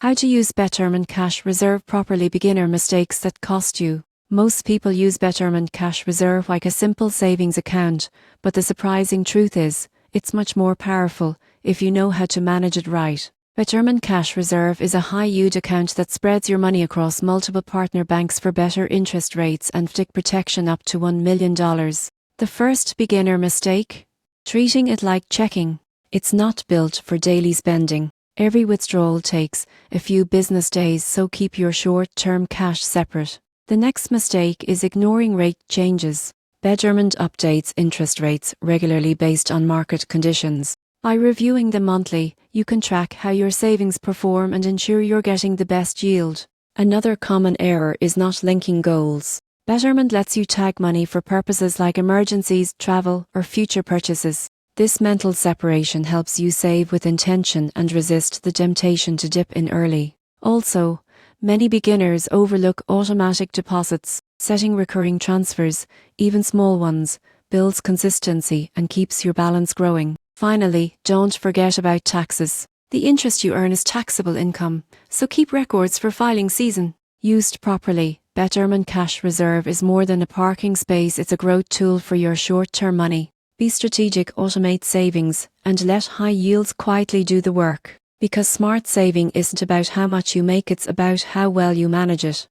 How to use Betterment Cash Reserve properly. Beginner mistakes that cost you. Most people use Betterment Cash Reserve like a simple savings account, but the surprising truth is, it's much more powerful if you know how to manage it right. Betterment Cash Reserve is a high-yield account that spreads your money across multiple partner banks for better interest rates and tick protection up to $1 million. The first beginner mistake? Treating it like checking. It's not built for daily spending. Every withdrawal takes a few business days, so keep your short-term cash separate. The next mistake is ignoring rate changes. Betterment updates interest rates regularly based on market conditions. By reviewing them monthly, you can track how your savings perform and ensure you're getting the best yield. Another common error is not linking goals. Betterment lets you tag money for purposes like emergencies, travel, or future purchases. This mental separation helps you save with intention and resist the temptation to dip in early. Also, many beginners overlook automatic deposits. Setting recurring transfers, even small ones, builds consistency and keeps your balance growing. Finally, don't forget about taxes. The interest you earn is taxable income, so keep records for filing season. Used properly, Betterment Cash Reserve is more than a parking space. It's a growth tool for your short-term money. Be strategic, automate savings, and let high yields quietly do the work. Because smart saving isn't about how much you make, it's about how well you manage it.